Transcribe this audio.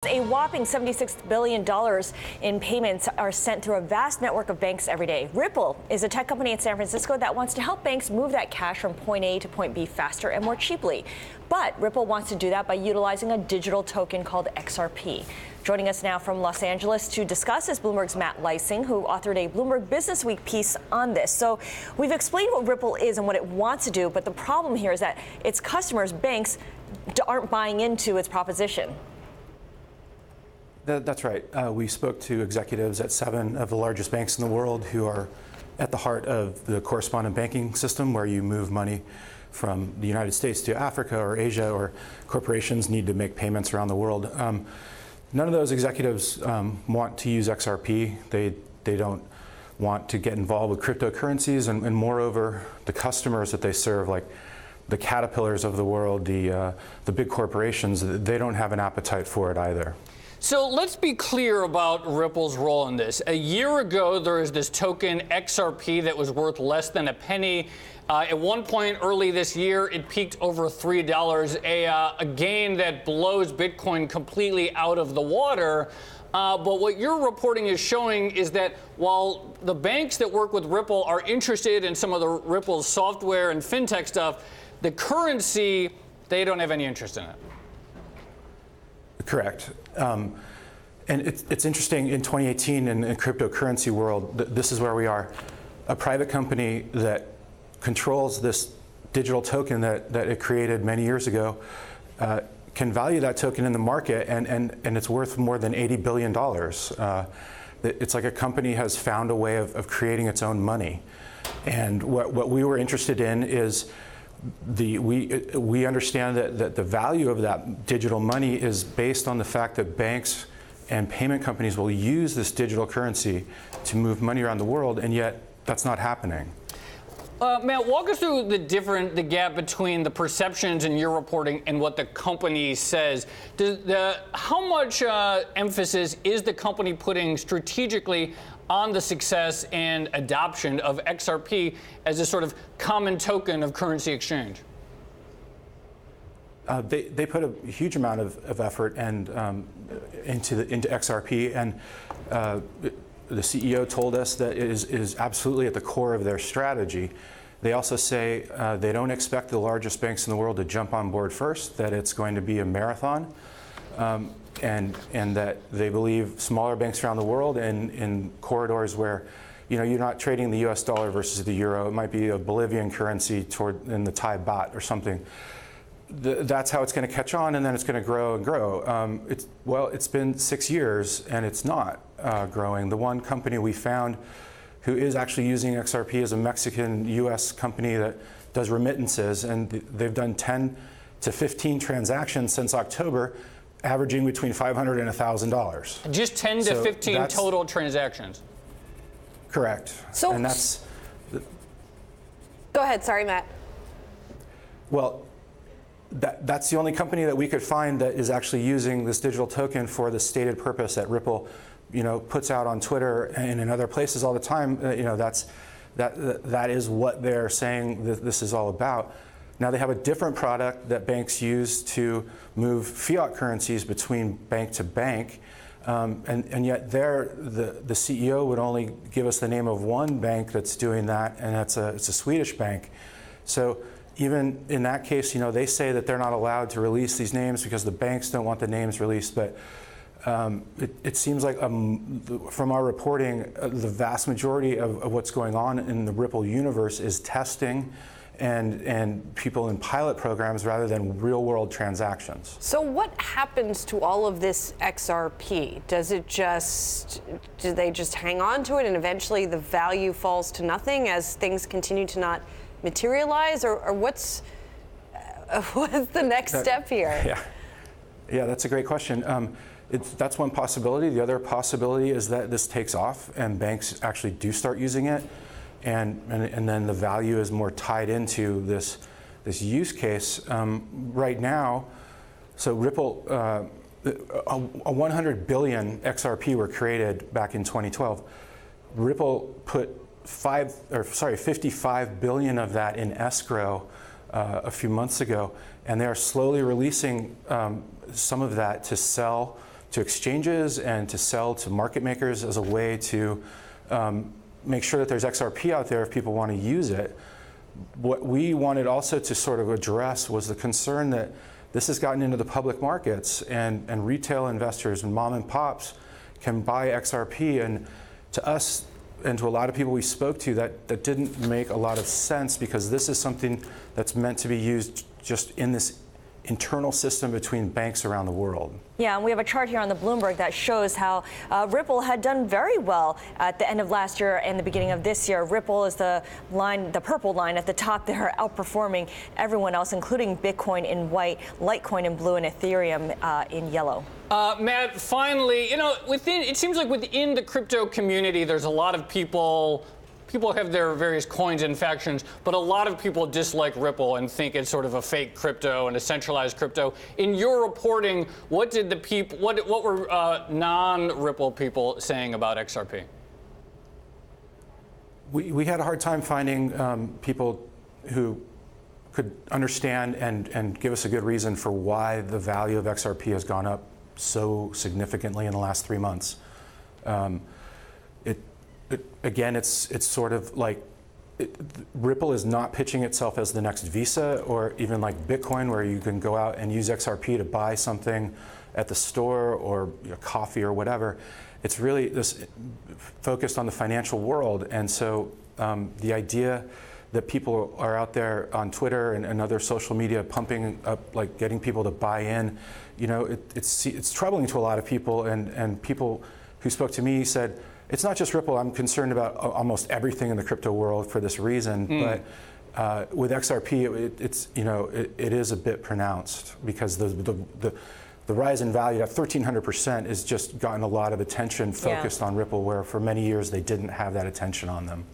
A whopping $76 billion in payments are sent through a vast network of banks every day. Ripple is a tech company in San Francisco that wants to help banks move that cash from point A to point B faster and more cheaply. But Ripple wants to do that by utilizing a digital token called XRP. Joining us now from Los Angeles to discuss is Bloomberg's Matt Leising, who authored a Bloomberg Businessweek piece on this. So we've explained what Ripple is and what it wants to do, but the problem here is that its customers, banks, aren't buying into its proposition. That's right. We spoke to executives at 7 of the largest banks in the world who are at the heart of the correspondent banking system, where you move money from the United States to Africa or Asia, or corporations need to make payments around the world. None of those executives want to use XRP. They don't want to get involved with cryptocurrencies, and moreover, the customers that they serve, like the Caterpillars of the world, the big corporations, they don't have an appetite for it either. So let's be clear about Ripple's role in this. A year ago, there was this token XRP that was worth less than a penny. At one point early this year, it peaked over $3, a gain that blows Bitcoin completely out of the water. But what your reporting is showing is that while the banks that work with Ripple are interested in some of the Ripple's software and fintech stuff, the currency, they don't have any interest in it. Correct. And it's interesting, in 2018 in the cryptocurrency world, this is where we are. A private company that controls this digital token that it created many years ago can value that token in the market, and it's worth more than $80 billion. It's like a company has found a way of creating its own money. And what we were interested in is we understand that the value of that digital money is based on the fact that banks and payment companies will use this digital currency to move money around the world, and yet that's not happening. Matt, walk us through the gap between the perceptions in your reporting and what the company says. How much emphasis is the company putting strategically on the success and adoption of XRP as a sort of common token of currency exchange? They put a huge amount of effort and into XRP, and the CEO told us that it is absolutely at the core of their strategy. They also say they don't expect the largest banks in the world to jump on board first, that it's going to be a marathon. And that they believe smaller banks around the world in corridors where, you're not trading the US dollar versus the euro, it might be a Bolivian currency in the Thai baht or something. That's how it's going to catch on, and then it's going to grow and grow. It's been 6 years and it's not growing. The one company we found who is actually using XRP is a Mexican US company that does remittances, and they've done 10 to 15 transactions since October, averaging between $500 and $1,000. Just 10 to 15 total transactions. Correct. So, and that's. Go ahead. Sorry, Matt. Well, that's the only company that we could find that is actually using this digital token for the stated purpose that Ripple, puts out on Twitter and in other places all the time. That is what they're saying that this is all about. Now they have a different product that banks use to move fiat currencies between bank to bank, and yet the CEO would only give us the name of one bank that's doing that, and it's a Swedish bank. So even in that case, they say that they're not allowed to release these names because the banks don't want the names released. But it seems like from our reporting, the vast majority of what's going on in the Ripple universe is testing and people in pilot programs rather than real-world transactions. So what happens to all of this XRP? Do they just hang on to it and eventually the value falls to nothing as things continue to not materialize? Or what's the next step here? Yeah, that's a great question. That's one possibility. The other possibility is that this takes off and banks actually do start using it. And then the value is more tied into this use case. Right now, so Ripple, a 100 billion XRP were created back in 2012. Ripple put 55 billion of that in escrow a few months ago, and they are slowly releasing some of that to sell exchanges and to sell to market makers as a way to make sure that there's XRP out there if people want to use it. What we wanted also to sort of address was the concern that this has gotten into the public markets, and retail investors and mom and pops can buy XRP. And to us and to a lot of people we spoke to, that didn't make a lot of sense, because this is something that's meant to be used just in this internal system between banks around the world. Yeah, and we have a chart here on the Bloomberg that shows how Ripple had done very well at the end of last year and the beginning of this year. Ripple is the line, the purple line at the top there, outperforming everyone else, including Bitcoin in white, Litecoin in blue, and Ethereum in yellow. Matt, finally, it seems like within the crypto community, there's a lot of people have their various coins and factions, but a lot of people dislike Ripple and think it's sort of a fake crypto and a centralized crypto. In your reporting, what did the people, what were non-Ripple people saying about XRP? We had a hard time finding people who could understand and give us a good reason for why the value of XRP has gone up so significantly in the last 3 months. Again, it's sort of like Ripple is not pitching itself as the next Visa or even like Bitcoin, where you can go out and use XRP to buy something at the store or coffee or whatever. It's really this focused on the financial world. And so the idea that people are out there on Twitter and other social media pumping up, like getting people to buy in, it's troubling to a lot of people. And people who spoke to me said, it's not just Ripple. I'm concerned about almost everything in the crypto world for this reason. But with XRP, it is a bit pronounced, because the rise in value at 1,300% has just gotten a lot of attention focused on Ripple, where for many years they didn't have that attention on them.